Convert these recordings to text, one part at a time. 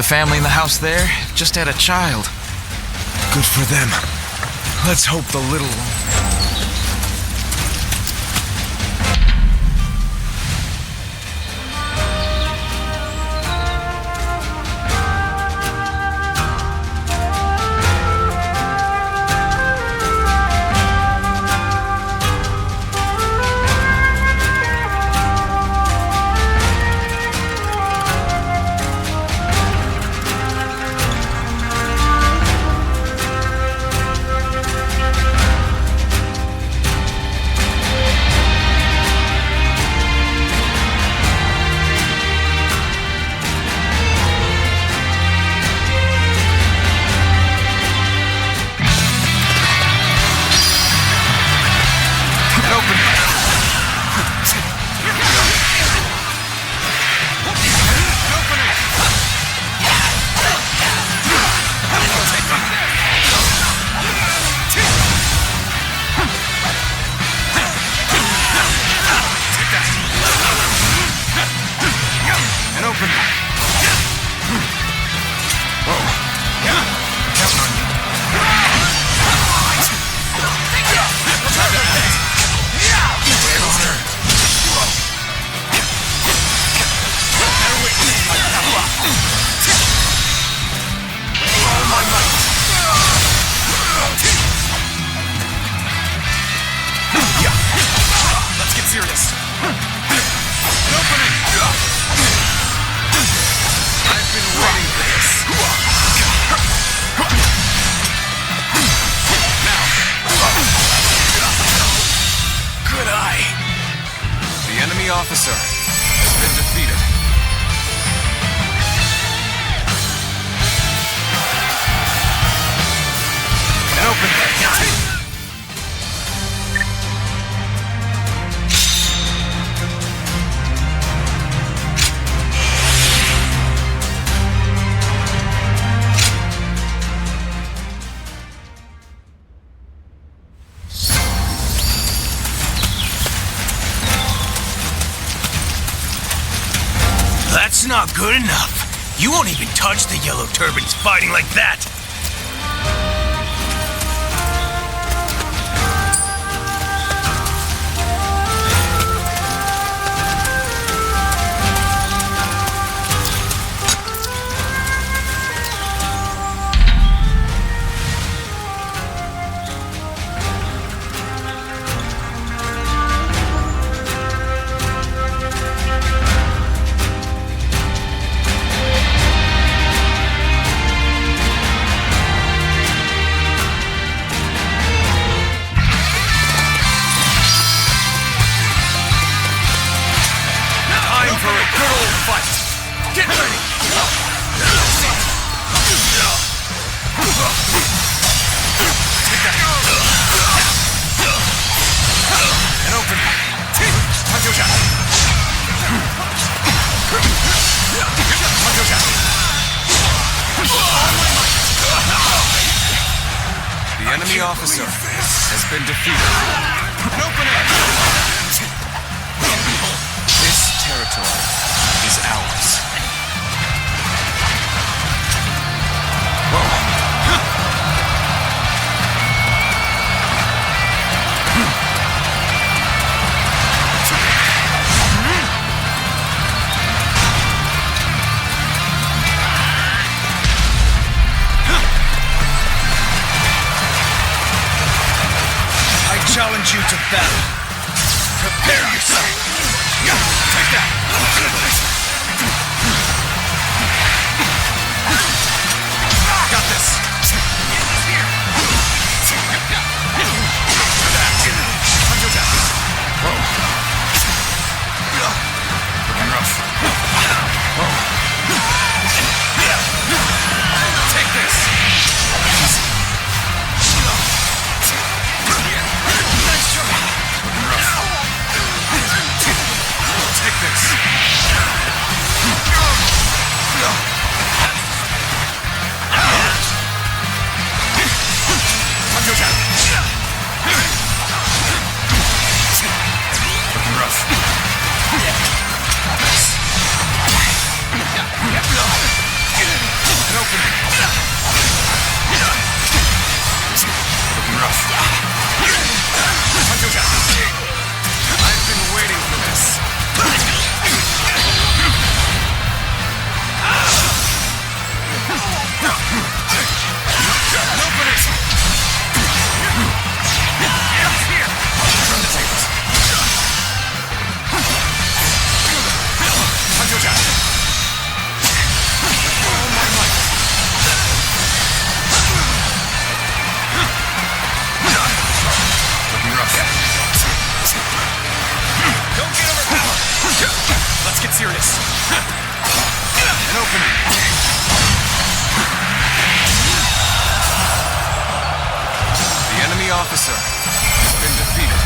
family in the house there just had a child. Good for them. Let's hope the little one... Officer has been defeated. And open that. That's not good enough. You won't even touch the yellow turbans fighting like that. The enemy officer has been defeated. This territory is ours. Whoa. Challenge you to battle. Prepare yourself. Take that. Got this. Whoa. Looking rough. Whoa. Take this. Take this. serious. An opening. The enemy officer has been defeated.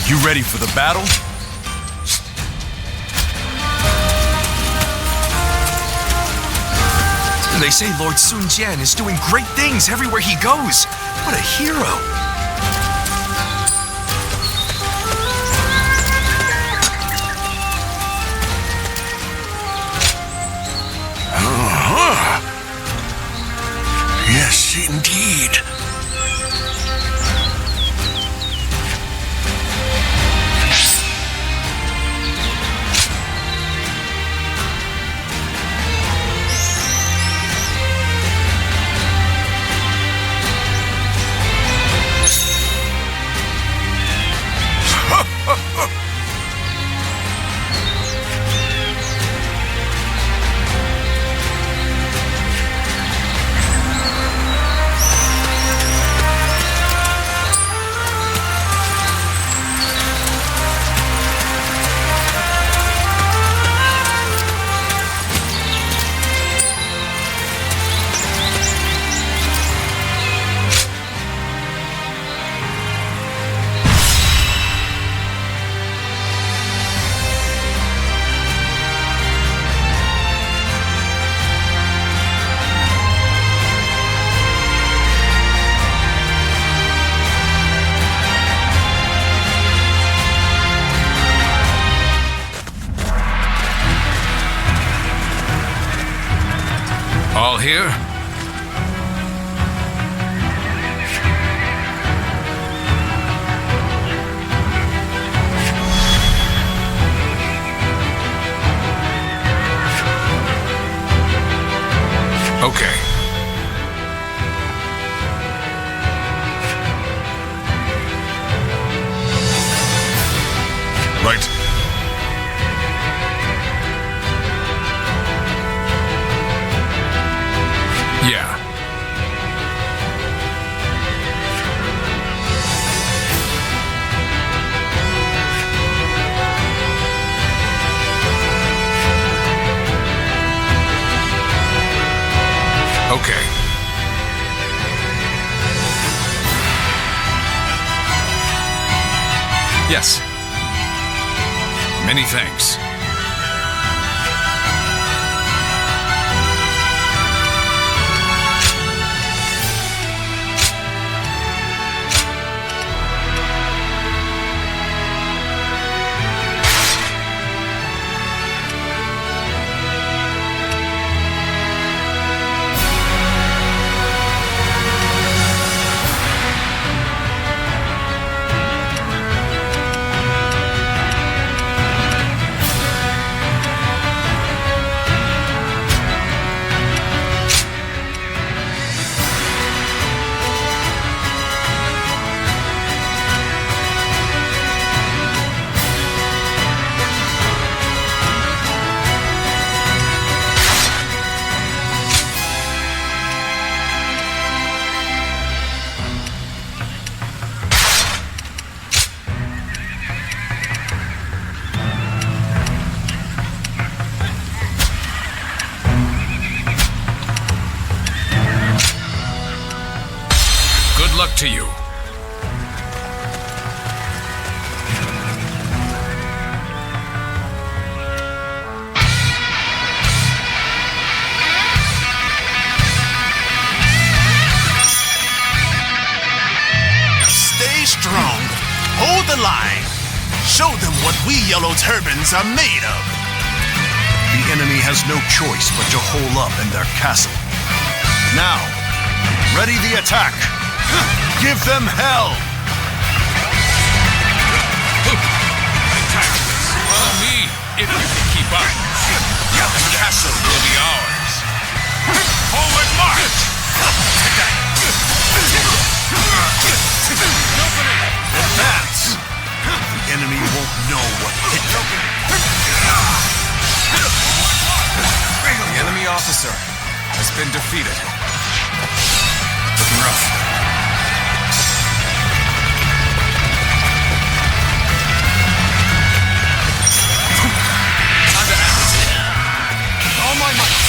You ready for the battle? They say Lord Sun Jian is doing great things everywhere he goes. What a hero. Yes, indeed. All here? Okay. Right. Yeah. Okay. Yes. Many thanks. Good luck to you. we yellow turbans are made of. The enemy has no choice but to hole up in their castle. Now, ready the attack. Give them hell! Follow me if you can keep up. The castle will be ours. Forward march! Advance! The enemy won't know what hit them. The enemy officer has been defeated. Looking rough. Time to act. All my might.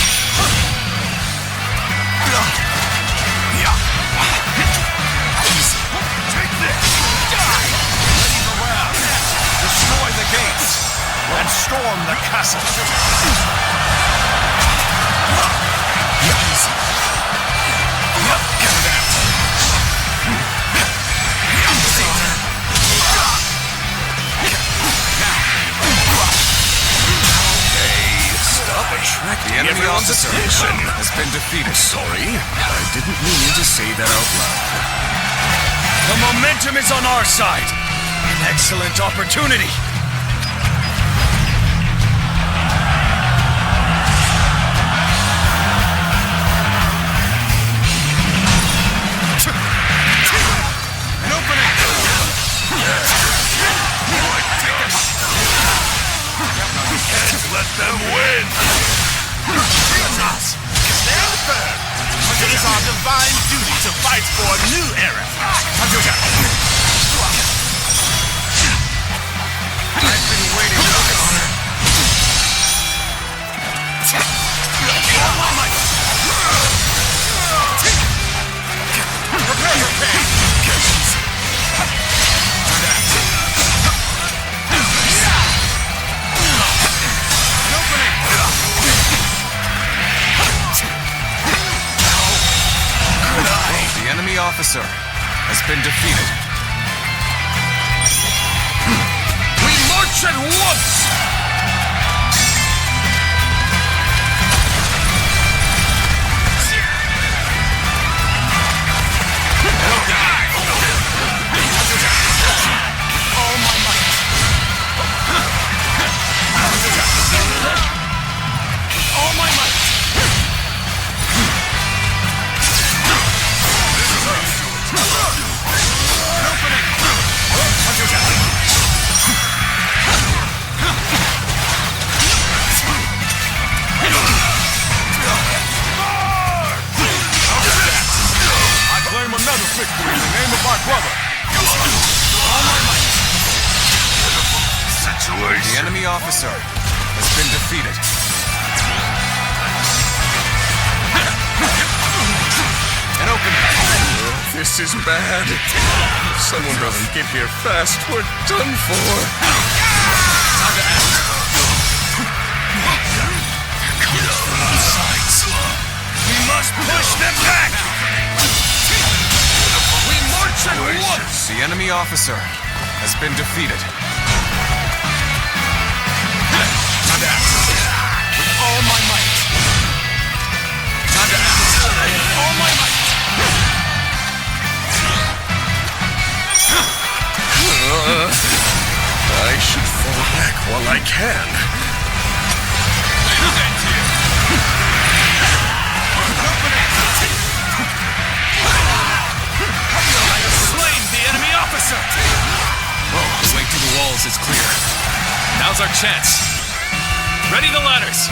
Easy. Take this. Ready the round. Destroy the gates And storm the castle. Easy. Get it out. Stop attracting The enemy everyone's officer attention. has been defeated. Sorry, I didn't mean to say that out loud. The momentum is on our side. An excellent opportunity. An opening. Let them win! Stand firm. It is our divine duty to fight for a new era. I've been waiting for this honor. All my might. Prepare your pain. The enemy officer has been defeated. We march at once! All my might. All my might. I claim another victory in the name of my brother. All my might. The enemy officer has been defeated. An opening. This is bad. If someone doesn't get here fast, we're done for. Time to act. We must push them back! We march at once! The enemy officer has been defeated. Time to act. With all my might. Time to act. All my might. I should fall back while I can. I have slain the enemy officer! The way through the walls is clear. Now's our chance. Ready the ladders.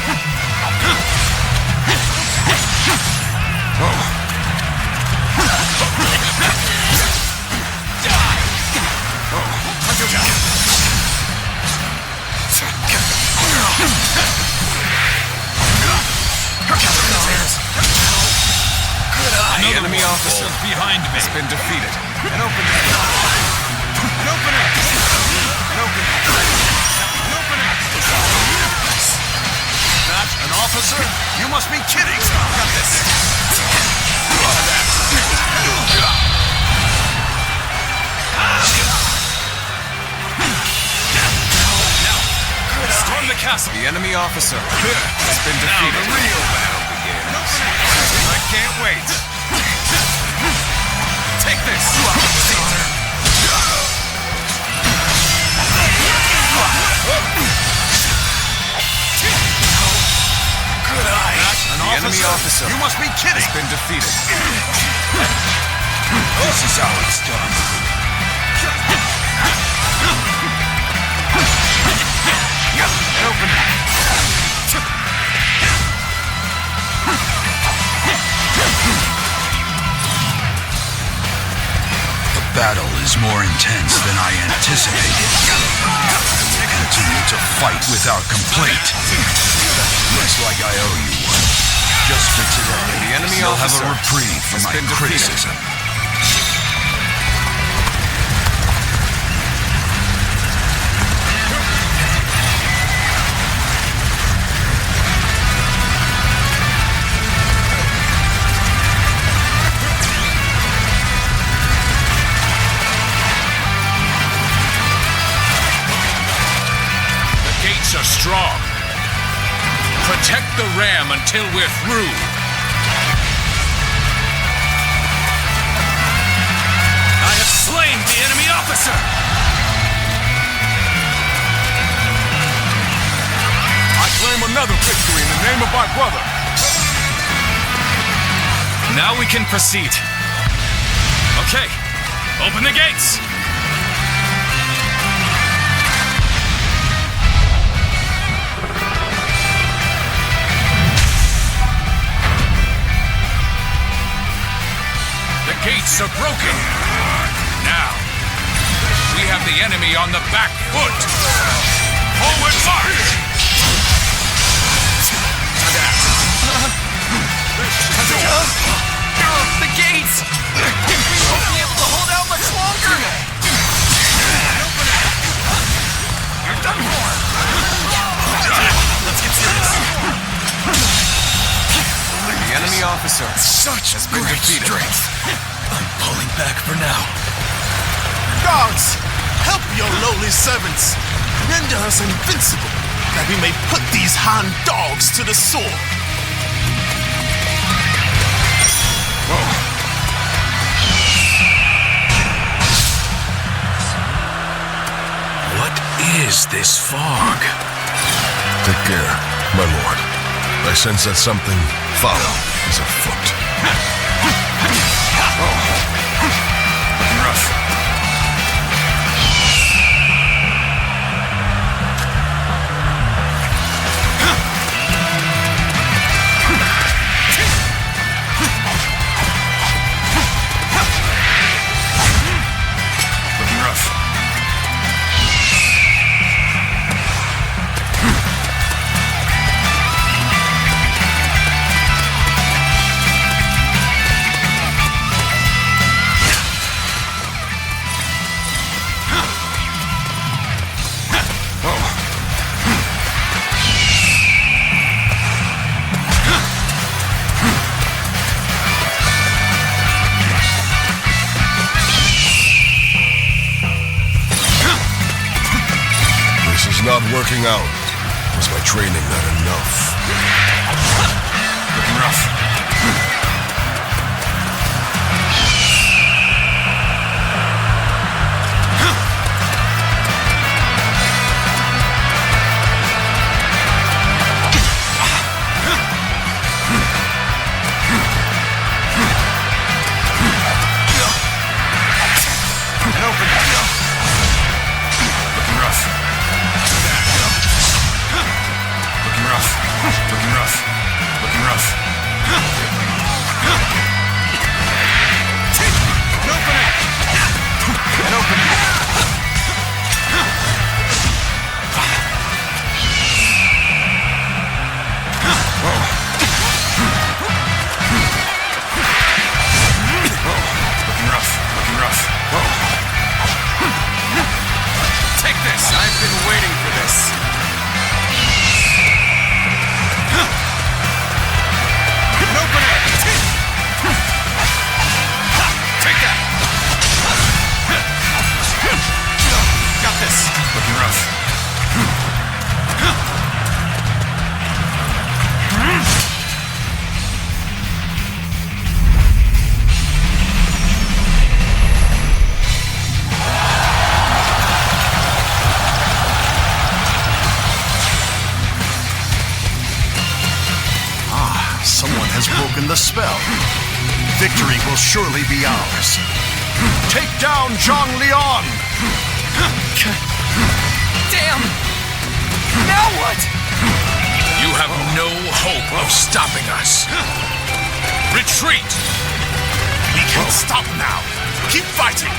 The enemy officer behind me. has been defeated. An opening. An opening. An opening. An opening. Not an officer? You must be kidding! Got this. castle. The enemy officer has been Now defeated. the real battle begins. I can't wait. Take this. Good eye. The enemy officer You must be kidding! has been defeated. This is how it's done. The battle is more intense than I anticipated. Continue to fight without complaint. Looks like I owe you one. Just for today, The enemy you'll have officer a reprieve from has my been defeated. criticism. The gates are strong. Protect the ram until we're through. I have slain the enemy officer. I claim another victory in the name of my brother. Now we can proceed. Okay, open the gates. The gates are broken. Now, we have the enemy on the back foot. Forward march! The gates! We won't be able to hold out much longer! You're done for! Let's get serious. The enemy officer Such has been great defeated. strength. I'm pulling back for now. Gods, help your lowly servants. Render us invincible, that we may put these Han dogs to the sword. What is this fog? Take care, my lord. I sense that something foul is afoot. Rough. Looking rough. This is not working out. Was my training not enough? Looking rough. Looking rough. Looking rough. Someone has broken the spell. Victory will surely be ours. Take down Zhang Liang! Damn! Now what? You have no hope of stopping us. Retreat! We can't stop now. Keep fighting.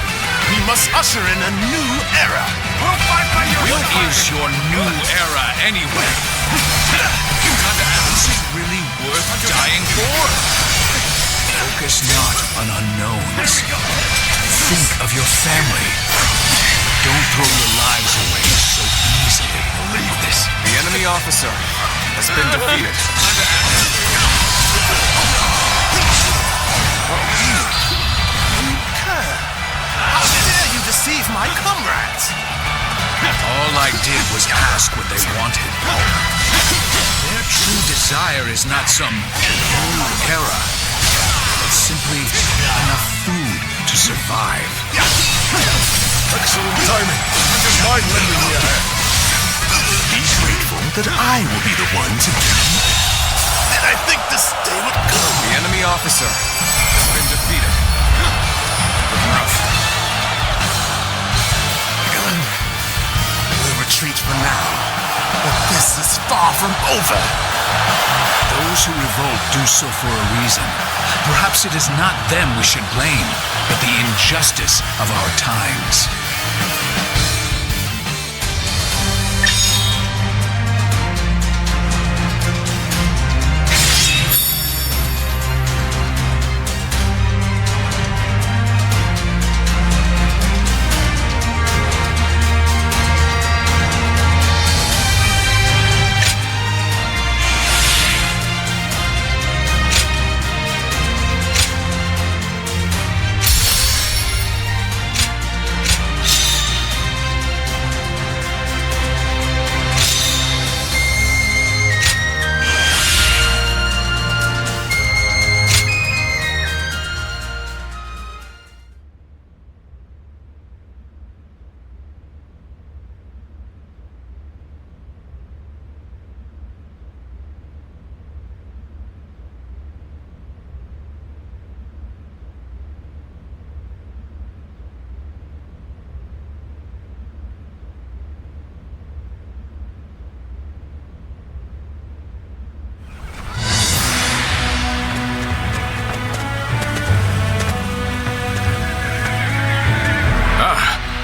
We must usher in a new era. We'll fight by your What is your new era anyway? Is it really worth dying for? Focus not on unknowns. Think of your family. Don't throw your lives away so easily. Believe this. The enemy officer has been defeated. How dare you deceive my comrades? All I did was ask what they wanted. Their true desire is not some new era, but simply enough food to survive. Excellent timing. Just mind lending me a hand. Be grateful that I will be the one to do. And I think this day would come. The enemy officer has been defeated. Enough. We'll retreat for now, but this is far from over. Those who revolt do so for a reason. Perhaps it is not them we should blame, but the injustice of our times.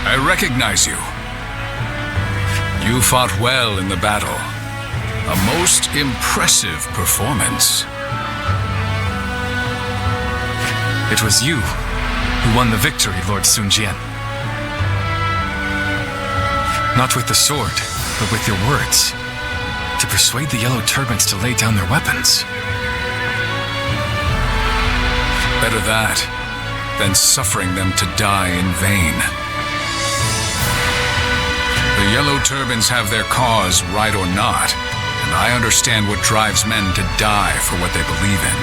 I recognize you. You fought well in the battle. A most impressive performance. It was you who won the victory, Lord Sun Jian. Not with the sword, but with your words. To persuade the Yellow Turbans to lay down their weapons. Better that than suffering them to die in vain. The Yellow Turbans have their cause, right or not, and I understand what drives men to die for what they believe in.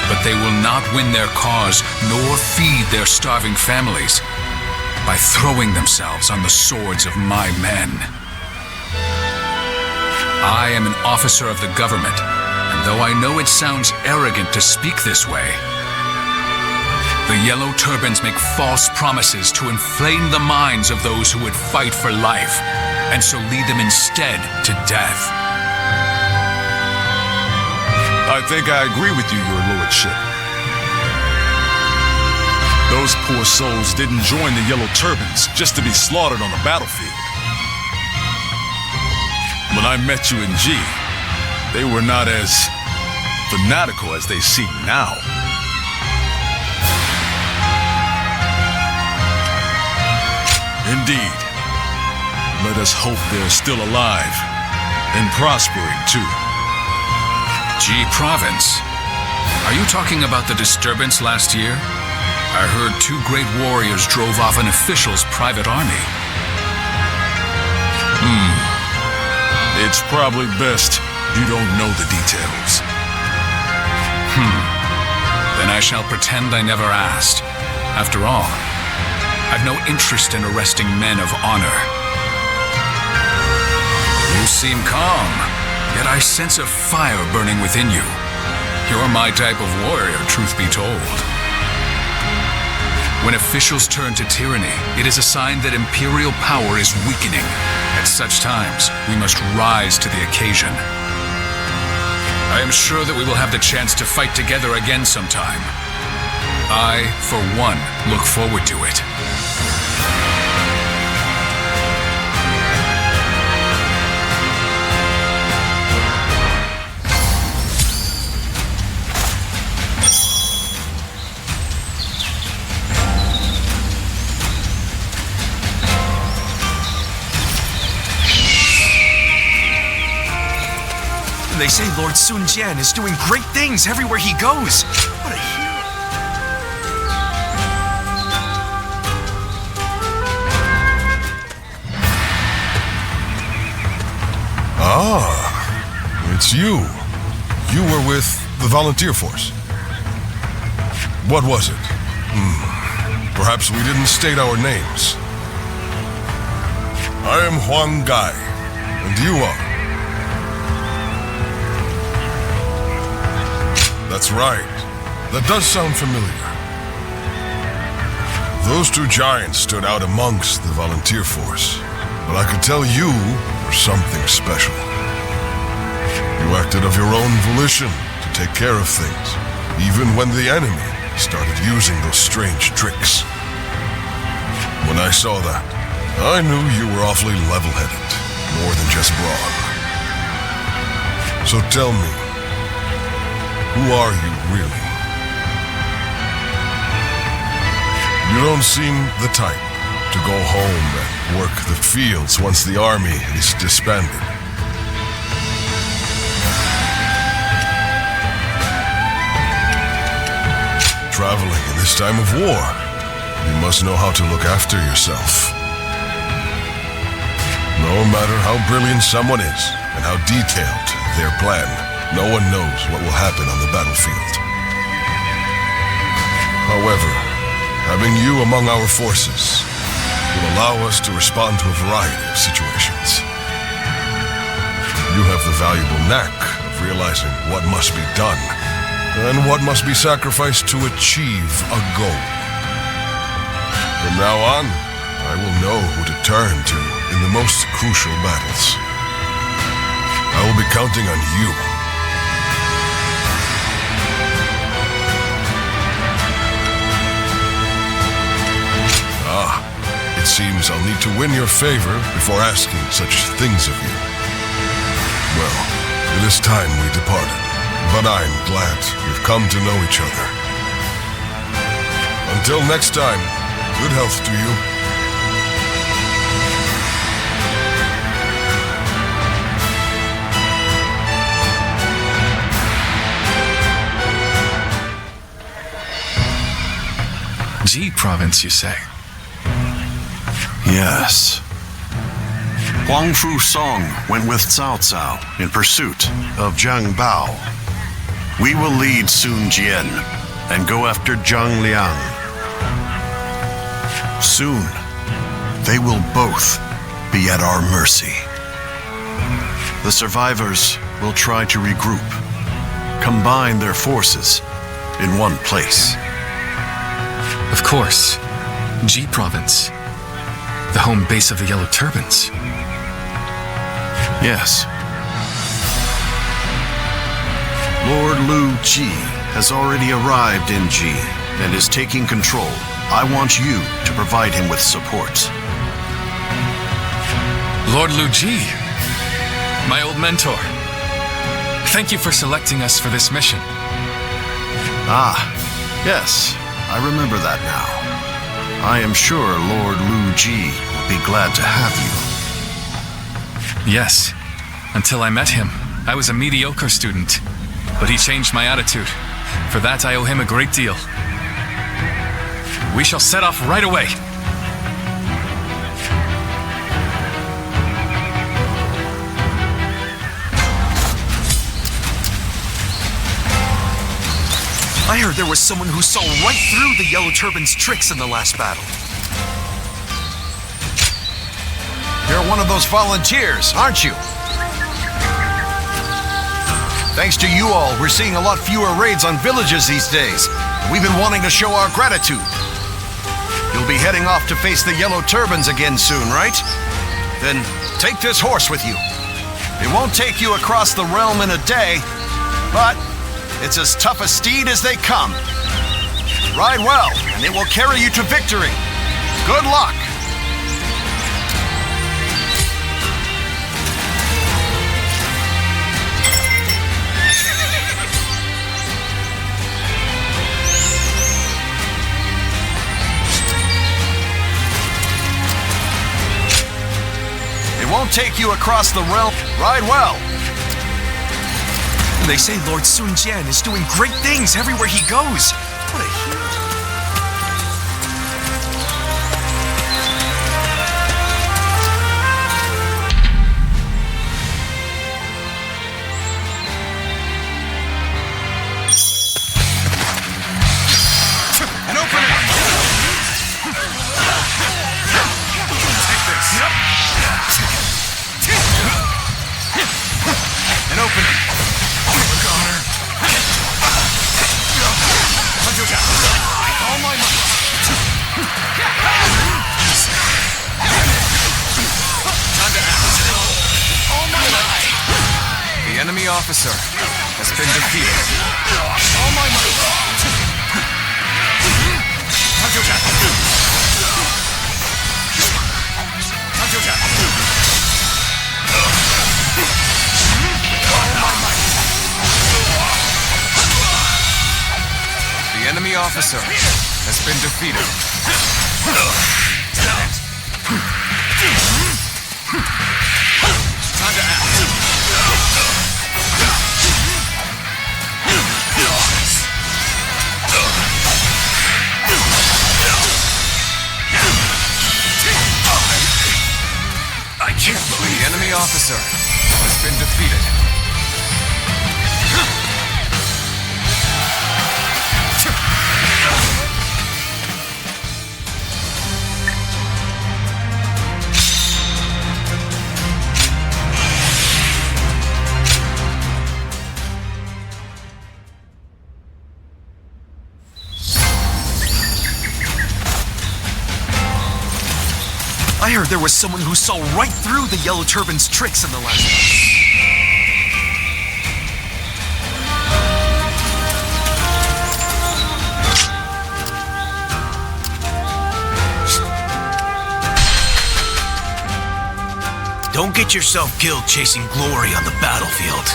But they will not win their cause, nor feed their starving families, by throwing themselves on the swords of my men. I am an officer of the government, and though I know it sounds arrogant to speak this way, the Yellow Turbans make false promises to inflame the minds of those who would fight for life, and so lead them instead to death. I think I agree with you, your lordship. Those poor souls didn't join the Yellow Turbans just to be slaughtered on the battlefield. When I met you in G, they were not as fanatical as they seem now. Indeed. Let us hope they're still alive and prospering too. G Province. Are you talking about the disturbance last year? I heard 2 great warriors drove off an official's private army. It's probably best you don't know the details. Then I shall pretend I never asked. After all, I've no interest in arresting men of honor. You seem calm, yet I sense of fire burning within you. You're my type of warrior, truth be told. When officials turn to tyranny, it is a sign that imperial power is weakening. At such times, we must rise to the occasion. I am sure that we will have the chance to fight together again sometime. I, for one, look forward to it. They say Lord Sun Jian is doing great things everywhere he goes. What a hero. Ah, it's you. You were with the volunteer force. What was it? Perhaps we didn't state our names. I am Huang Gai, and you are? That's right. That does sound familiar. Those two giants stood out amongst the volunteer force, but I could tell you were something special. You acted of your own volition to take care of things, even when the enemy started using those strange tricks. When I saw that, I knew you were awfully level-headed, more than just brawn. So tell me, who are you, really? You don't seem the type to go home and work the fields once the army is disbanded. Traveling in this time of war, you must know how to look after yourself. No matter how brilliant someone is and how detailed their plan, no one knows what will happen on the battlefield. However, having you among our forces will allow us to respond to a variety of situations. You have the valuable knack of realizing what must be done and what must be sacrificed to achieve a goal. From now on, I will know who to turn to in the most crucial battles. I will be counting on you. It seems I'll need to win your favor before asking such things of you. Well, it is time we departed, but I'm glad we've come to know each other. Until next time, good health to you. Ji province, you say? Yes. Huang Fu Song went with Cao Cao in pursuit of Zhang Bao. We will lead Sun Jian and go after Zhang Liang. Soon, they will both be at our mercy. The survivors will try to regroup, combine their forces in one place. Of course. Ji province. The home base of the Yellow Turbans. Yes. Lord Liu Ji has already arrived in Ji and is taking control. I want you to provide him with support. Lord Liu Ji, my old mentor. Thank you for selecting us for this mission. Ah, yes, I remember that now. I am sure Lord Liu Ji would be glad to have you. Yes. Until I met him, I was a mediocre student. But he changed my attitude. For that, I owe him a great deal. We shall set off right away. I heard there was someone who saw right through the Yellow Turban's tricks in the last battle. You're one of those volunteers, aren't you? Thanks to you all, we're seeing a lot fewer raids on villages these days. We've been wanting to show our gratitude. You'll be heading off to face the Yellow Turbans again soon, right? Then take this horse with you. It won't take you across the realm in a day, but it's as tough a steed as they come. Ride well, and it will carry you to victory. Good luck! It won't take you across the realm. Ride well. They say Lord Sun Jian is doing great things everywhere he goes. What a hero. An opening! Take this. An opening. All my might. Time to act. All my might. The enemy officer has been defeated. All my might. Time to attack. Time to attack. All my might. The enemy officer has been defeated. Time to act. I can't believe the enemy officer has been defeated. I heard there was someone who saw right through the Yellow Turban's tricks in the last one. Don't get yourself killed chasing glory on the battlefield.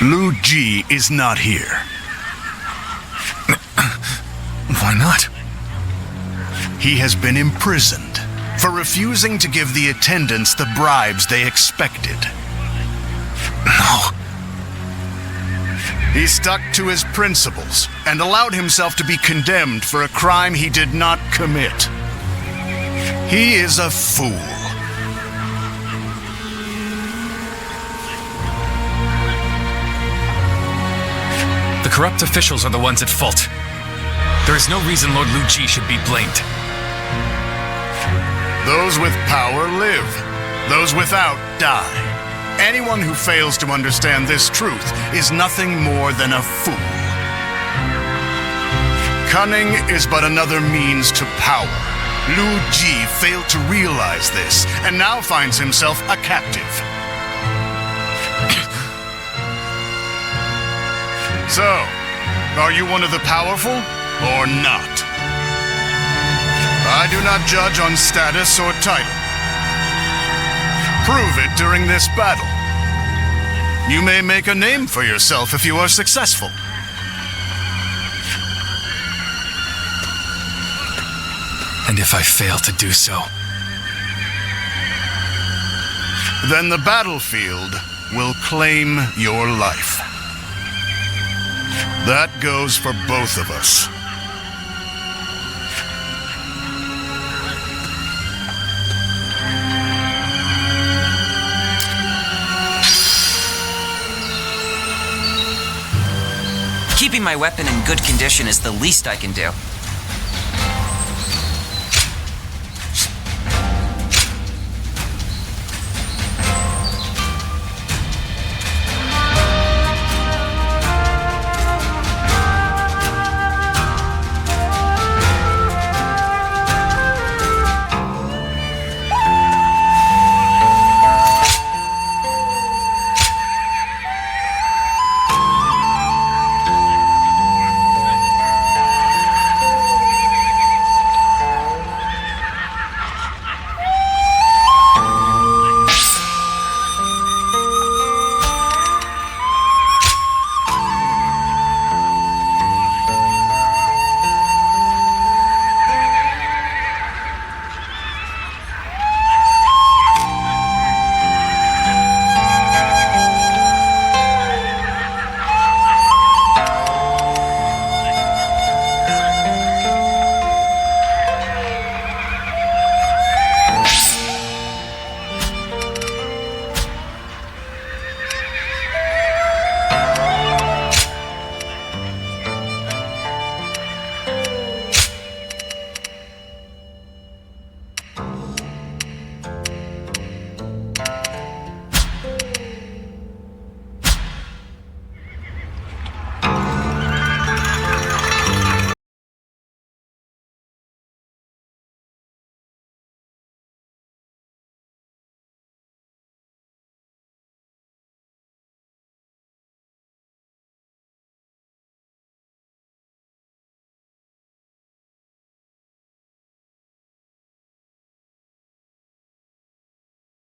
Liu Bei is not here. Why not? He has been imprisoned for refusing to give the attendants the bribes they expected. No. He stuck to his principles and allowed himself to be condemned for a crime he did not commit. He is a fool. The corrupt officials are the ones at fault. There is no reason Lord Liu Bei should be blamed. Those with power live. Those without die. Anyone who fails to understand this truth is nothing more than a fool. Cunning is but another means to power. Liu Bei failed to realize this, and now finds himself a captive. So, are you one of the powerful, or not? I do not judge on status or title. Prove it during this battle. You may make a name for yourself if you are successful. And if I fail to do so? then the battlefield will claim your life. That goes for both of us. Keeping my weapon in good condition is the least I can do.